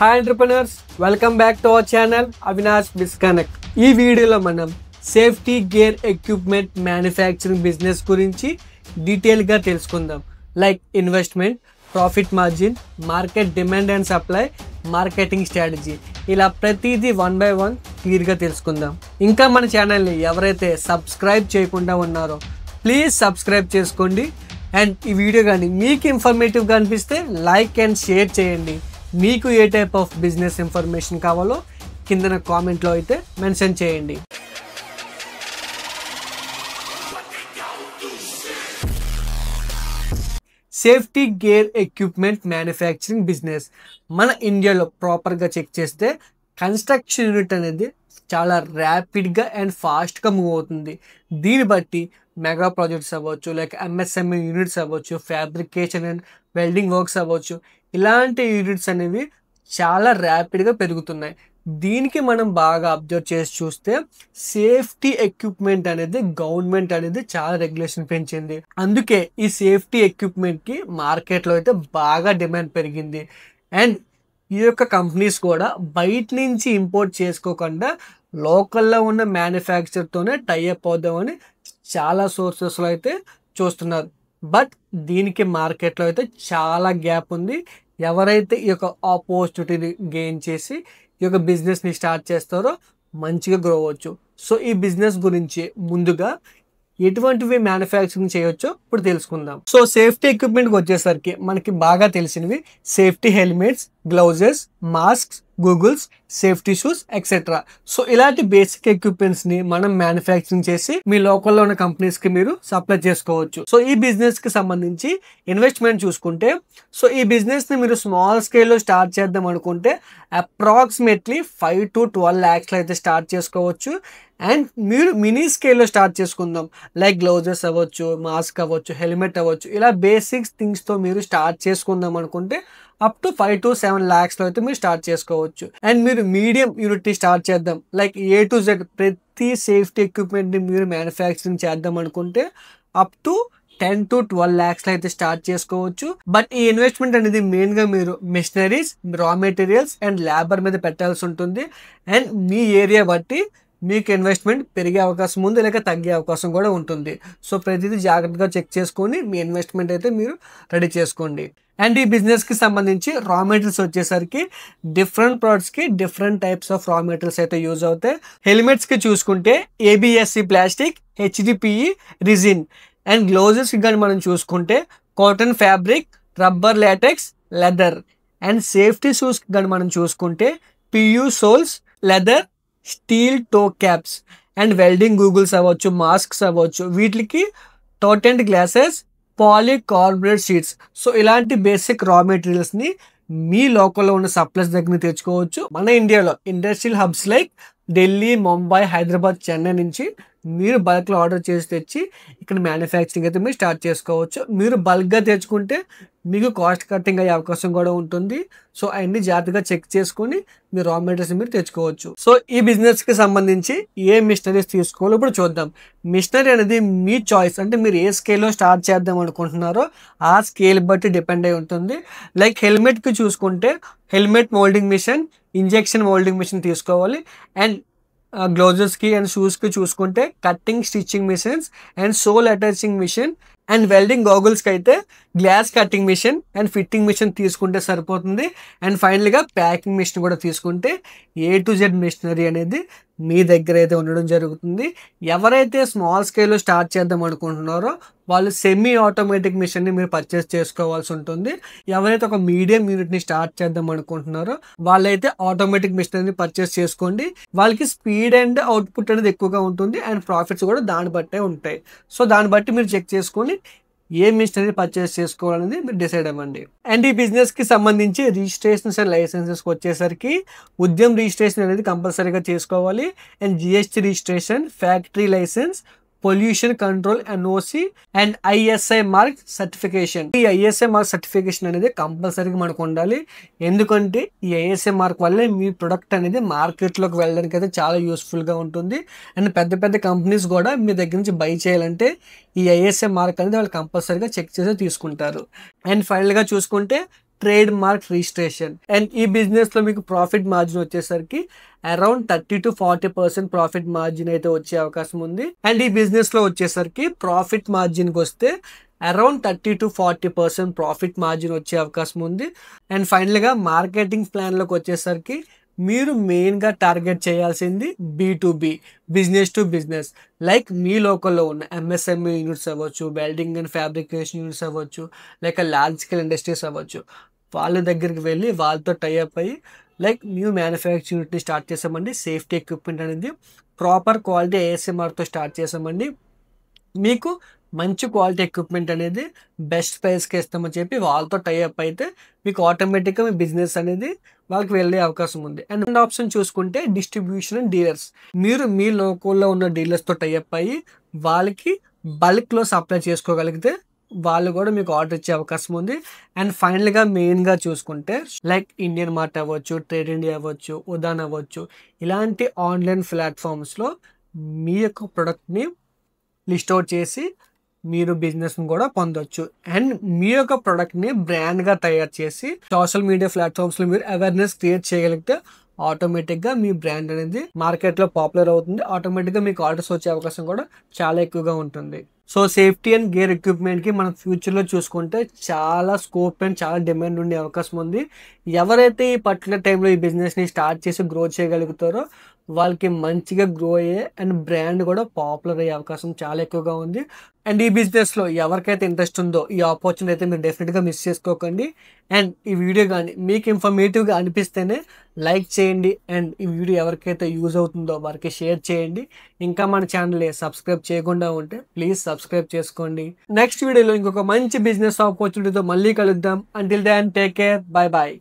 Hi entrepreneurs, welcome back to our channel Avinash Bizconnect. ఈ వీడియోలో మనం safety gear equipment manufacturing business గురించి డీటెయిల్గా తెలుసుకుందాం. Like investment, profit margin, market demand and supply, marketing strategy, ఇలా ప్రతిదీ వన్ బై వన్ క్లియర్గా తెలుసుకుందాం. ఇంకా మన ఛానల్ని ఎవరైతే సబ్స్క్రైబ్ చేయకుండా ఉన్నారో ప్లీజ్ సబ్స్క్రైబ్ చేసుకోండి. అండ్ ఈ వీడియో కానీ మీకు ఇన్ఫర్మేటివ్గా అనిపిస్తే లైక్ అండ్ షేర్ చేయండి. మీకు ఏ టైప్ ఆఫ్ బిజినెస్ ఇన్ఫర్మేషన్ కావాలో కింద కామెంట్లో అయితే మెన్షన్ చేయండి. Safety gear equipment manufacturing business మన ఇండియాలో ప్రాపర్గా చెక్ చేస్తే కన్స్ట్రక్షన్ యూనిట్ అనేది చాలా ర్యాపిడ్గా అండ్ ఫాస్ట్గా మూవ్ అవుతుంది. దీన్ని బట్టి మెగా ప్రాజెక్ట్స్ అవ్వచ్చు, లైక్ ఎంఎస్ఎంఈ యూనిట్స్ అవ్వచ్చు, ఫ్యాబ్రికేషన్ అండ్ వెల్డింగ్ వర్క్స్ అవ్వచ్చు, ఇలాంటి యూనిట్స్ అనేవి చాలా ర్యాపిడ్గా పెరుగుతున్నాయి. దీనికి మనం బాగా అబ్జర్వ్ చేసి చూస్తే సేఫ్టీ ఎక్విప్మెంట్ అనేది గవర్నమెంట్ అనేది చాలా రెగ్యులేషన్ పెంచింది. అందుకే ఈ సేఫ్టీ ఎక్విప్మెంట్కి మార్కెట్లో అయితే బాగా డిమాండ్ పెరిగింది. అండ్ ఈ యొక్క కంపెనీస్ కూడా బయట నుంచి ఇంపోర్ట్ చేసుకోకుండా లోకల్లో ఉన్న మ్యానుఫ్యాక్చర్తోనే టైఅప్ అవుదామని చాలా సోర్సెస్లో అయితే చూస్తున్నారు. బట్ దీనికి మార్కెట్లో అయితే చాలా గ్యాప్ ఉంది. ఎవరైతే ఈ యొక్క ఆపర్చునిటీని గెయిన్ చేసి ఈ యొక్క బిజినెస్ని స్టార్ట్ చేస్తారో మంచిగా గ్రో అవ్వచ్చు. సో ఈ బిజినెస్ గురించి ముందుగా ఎటువంటివి మ్యానుఫ్యాక్చరింగ్ చేయొచ్చో ఇప్పుడు తెలుసుకుందాం. సో సేఫ్టీ ఎక్విప్మెంట్కి వచ్చేసరికి మనకి బాగా తెలిసినవి safety helmets, gloves, masks, Google's, safety shoes etcetera. So ఇలాంటి బేసిక్ ఎక్విప్మెంట్స్ ని మనం మ్యానుఫ్యాక్చరింగ్ చేసి మీ లోకల్లో ఉన్న కంపెనీస్ కి మీరు సప్లై చేసుకోవచ్చు. సో ఈ బిజినెస్ కి సంబంధించి ఇన్వెస్ట్మెంట్ చూసుకుంటే, సో ఈ బిజినెస్ ని మీరు స్మాల్ స్కేల్లో స్టార్ట్ చేద్దాం అనుకుంటే అప్రాక్సిమేట్లీ 5 to 12 lakhs అయితే స్టార్ట్ చేసుకోవచ్చు. అండ్ మీరు మినీ స్కేల్లో స్టార్ట్ చేసుకుందాం, లైక్ గ్లౌజెస్ అవ్వచ్చు, మాస్క్ అవ్వచ్చు, హెల్మెట్ అవ్వచ్చు, ఇలా బేసిక్స్ థింగ్స్తో మీరు స్టార్ట్ చేసుకుందాం అనుకుంటే అప్ టు 5 to 7 lakhsలో అయితే మీరు స్టార్ట్ చేసుకోవచ్చు. అండ్ మీరు మీడియం యూనిట్ని స్టార్ట్ చేద్దాం, లైక్ A to Z ప్రతి సేఫ్టీ ఎక్విప్మెంట్ని మీరు మ్యానుఫ్యాక్చరింగ్ చేద్దాం అనుకుంటే అప్ టు 10 to 12 lakhsలో అయితే స్టార్ట్ చేసుకోవచ్చు. బట్ ఈ ఇన్వెస్ట్మెంట్ అనేది మెయిన్గా మీరు మిషనరీస్, రా మెటీరియల్స్ అండ్ లేబర్ మీద పెట్టాల్సి ఉంటుంది. అండ్ మీ ఏరియా బట్టి మీకు ఇన్వెస్ట్మెంట్ పెరిగే అవకాశం ఉంది, లేక తగ్గే అవకాశం కూడా ఉంటుంది. సో ప్రతిదీ జాగ్రత్తగా చెక్ చేసుకొని మీ ఇన్వెస్ట్మెంట్ అయితే మీరు రెడీ చేసుకోండి. అండ్ ఈ బిజినెస్కి సంబంధించి రా మెటీరియల్స్ వచ్చేసరికి డిఫరెంట్ ప్రోడక్ట్స్కి different types of raw materials అయితే యూజ్ అవుతాయి. హెల్మెట్స్కి చూసుకుంటే ABS-C plastic, HDPE resin. And గ్లౌజెస్కి కానీ మనం చూసుకుంటే cotton fabric, rubber latex, leather. And safety షూస్కి కానీ మనం చూసుకుంటే PU soles, leather, steel toe caps. And welding goggles అవ్వచ్చు, మాస్క్స్ అవ్వచ్చు, వీటికి tinted glasses, polycarbonate sheets. So ఇలాంటి బేసిక్ రా మెటీరియల్స్ని మీ లోకల్లో ఉన్న సప్లైస్ దగ్గర తెచ్చుకోవచ్చు. మన ఇండియాలో industrial hubs like Delhi, Mumbai, Hyderabad, Chennai నుంచి మీరు బల్క్లో ఆర్డర్ చేసి తెచ్చి ఇక్కడ మ్యానుఫ్యాక్చరింగ్ అయితే మీరు స్టార్ట్ చేసుకోవచ్చు. మీరు బల్క్గా తెచ్చుకుంటే మీకు కాస్ట్ కటింగ్ అయ్యే అవకాశం కూడా ఉంటుంది. సో అవన్నీ జాగ్రత్తగా చెక్ చేసుకొని మీరు రా మెటీరియల్స్ మీరు తెచ్చుకోవచ్చు. సో ఈ బిజినెస్కి సంబంధించి ఏ మిషనరీస్ తీసుకోవాలో ఇప్పుడు చూద్దాం. మిషనరీ అనేది మీ చాయిస్, అంటే మీరు ఏ స్కేల్లో స్టార్ట్ చేద్దాం అనుకుంటున్నారో ఆ స్కేల్ బట్టి డిపెండ్ అయి ఉంటుంది. లైక్ హెల్మెట్కి చూసుకుంటే helmet moulding machine, injection moulding machine తీసుకోవాలి. అండ్ గ్లౌజెస్కి అండ్ షూస్కి చూసుకుంటే cutting, stitching machines and sole attaching machine. And welding గాగుల్స్కి అయితే glass cutting machine and fitting machine తీసుకుంటే సరిపోతుంది. అండ్ ఫైనల్గా ప్యాకింగ్ మిషన్ కూడా తీసుకుంటే A to Z మిషనరీ అనేది మీ దగ్గర అయితే ఉండడం జరుగుతుంది. ఎవరైతే స్మాల్ స్కేల్లో స్టార్ట్ చేద్దాం అనుకుంటున్నారో వాళ్ళు సెమీ ఆటోమేటిక్ మిషన్ని మీరు పర్చేస్ చేసుకోవాల్సి ఉంటుంది. ఎవరైతే ఒక మీడియం యూనిట్ని స్టార్ట్ చేద్దాం అనుకుంటున్నారో వాళ్ళైతే ఆటోమేటిక్ మిషనరీని పర్చేస్ చేసుకోండి. వాళ్ళకి స్పీడ్ అండ్ అవుట్పుట్ అనేది ఎక్కువగా ఉంటుంది అండ్ ప్రాఫిట్స్ కూడా దాన్ని బట్టే ఉంటాయి. సో దాన్ని బట్టి మీరు చెక్ చేసుకొని ఏ మిషనరీ పర్చేస్ చేసుకోవాలనేది మీరు డిసైడ్ అవ్వండి. అండ్ ఈ బిజినెస్కి సంబంధించి రిజిస్ట్రేషన్స్ అండ్ లైసెన్సెస్కి వచ్చేసరికి ఉద్యమ్ రిజిస్ట్రేషన్ అనేది కంపల్సరీగా చేసుకోవాలి. And GST registration, factory licence, pollution control NOC and ISI mark certification. ఈ ISI మార్క్ సర్టిఫికేషన్ అనేది కంపల్సరీగా మనకు ఉండాలి. ఎందుకంటే ఈ ISI మార్క్ వల్లే మీ ప్రొడక్ట్ అనేది మార్కెట్లోకి వెళ్ళడానికి అయితే చాలా యూస్ఫుల్గా ఉంటుంది. అండ్ పెద్ద పెద్ద కంపెనీస్ కూడా మీ దగ్గర నుంచి బై చేయాలంటే ఈ ISI మార్క్ అనేది వాళ్ళు కంపల్సరీగా చెక్ చేసి తీసుకుంటారు. అండ్ ఫైనల్గా చూసుకుంటే ట్రేడ్ మార్క్ రిజిస్ట్రేషన్. అండ్ ఈ బిజినెస్ లో మీకు ప్రాఫిట్ మార్జిన్ వచ్చేసరికి అరౌండ్ 30-40% ప్రాఫిట్ మార్జిన్ అయితే వచ్చే అవకాశం ఉంది. అండ్ ఈ బిజినెస్ లో వచ్చేసరికి ప్రాఫిట్ మార్జిన్ కి వస్తే అరౌండ్ 30-40% ప్రాఫిట్ మార్జిన్ వచ్చే అవకాశం ఉంది. అండ్ ఫైనల్ గా మార్కెటింగ్ ప్లాన్ లోకి వచ్చేసరికి మీరు మెయిన్గా టార్గెట్ చేయాల్సింది B2B, business to business. Like మీ లోకల్లో ఉన్న MSME యూనిట్స్ అవ్వచ్చు, వెల్డింగ్ అండ్ ఫ్యాబ్రికేషన్ యూనిట్స్ అవ్వచ్చు, లేక లార్జ్ స్కేల్ ఇండస్ట్రీస్ అవ్వచ్చు. వాళ్ళ దగ్గరికి వెళ్ళి వాళ్ళతో టైఅప్ అయ్యి లైక్ న్యూ మ్యానుఫ్యాక్చరింగ్ యూనిట్ని స్టార్ట్ చేసామండి. సేఫ్టీ ఎక్విప్మెంట్ అనేది ప్రాపర్ క్వాలిటీ ASMRతో స్టార్ట్ చేసామండి. మీకు మంచి క్వాలిటీ ఎక్విప్మెంట్ అనేది బెస్ట్ ప్రైస్కి ఇస్తామని చెప్పి వాళ్ళతో టైఅప్ అయితే మీకు ఆటోమేటిక్గా మీ బిజినెస్ అనేది వాళ్ళకి వెళ్ళే అవకాశం ఉంది. అండ్ ఆప్షన్ చూసుకుంటే డిస్ట్రిబ్యూషన్ అండ్ డీలర్స్. మీరు మీ లోకల్లో ఉన్న డీలర్స్తో టైఅప్ అయ్యి వాళ్ళకి బల్క్లో సప్లై చేసుకోగలిగితే వాళ్ళు కూడా మీకు ఆర్డర్ ఇచ్చే అవకాశం ఉంది. అండ్ ఫైనల్గా మెయిన్గా చూసుకుంటే లైక్ ఇండియన్ మార్ట్ అవ్వచ్చు, ట్రేడ్ ఇండియా అవ్వచ్చు, ఉదాన్ అవ్వచ్చు, ఇలాంటి ఆన్లైన్ ప్లాట్ఫామ్స్లో మీ యొక్క ప్రొడక్ట్ని లిస్ట్ అవుట్ చేసి మీరు బిజినెస్ని కూడా పొందొచ్చు. అండ్ మీ యొక్క ప్రొడక్ట్ని బ్రాండ్గా తయారు చేసి సోషల్ మీడియా ప్లాట్ఫామ్స్లో మీరు అవేర్నెస్ క్రియేట్ చేయగలిగితే ఆటోమేటిక్గా మీ బ్రాండ్ అనేది మార్కెట్లో పాపులర్ అవుతుంది. ఆటోమేటిక్గా మీకు ఆర్డర్స్ వచ్చే అవకాశం కూడా చాలా ఎక్కువగా ఉంటుంది. సో సేఫ్టీ అండ్ గేర్ ఎక్విప్మెంట్కి మనం ఫ్యూచర్లో చూసుకుంటే చాలా స్కోప్ అండ్ చాలా డిమాండ్ ఉండే అవకాశం ఉంది. ఎవరైతే ఈ పర్టికులర్ టైంలో ఈ బిజినెస్ని స్టార్ట్ చేసి గ్రో చేయగలుగుతారో వాళ్ళకి మంచిగా గ్రో అయ్యే అండ్ బ్రాండ్ కూడా పాపులర్ అయ్యే అవకాశం చాలా ఎక్కువగా ఉంది. అండ్ ఈ బిజినెస్లో ఎవరికైతే ఇంట్రెస్ట్ ఉందో ఈ ఆపర్చునిటీ అయితే మీరు డెఫినెట్గా మిస్ చేసుకోకండి. అండ్ ఈ వీడియో కానీ మీకు ఇన్ఫర్మేటివ్గా అనిపిస్తేనే లైక్ చేయండి. అండ్ ఈ వీడియో ఎవరికైతే యూజ్ అవుతుందో వారికి షేర్ చేయండి. ఇంకా మన ఛానల్ సబ్స్క్రైబ్ చేయకుండా ఉంటే ప్లీజ్ సబ్స్క్రైబ్ చేసుకోండి. నెక్స్ట్ వీడియోలో ఇంకొక మంచి బిజినెస్ ఆపర్చునిటీతో మళ్ళీ కలుద్దాం. Until then take care, bye bye.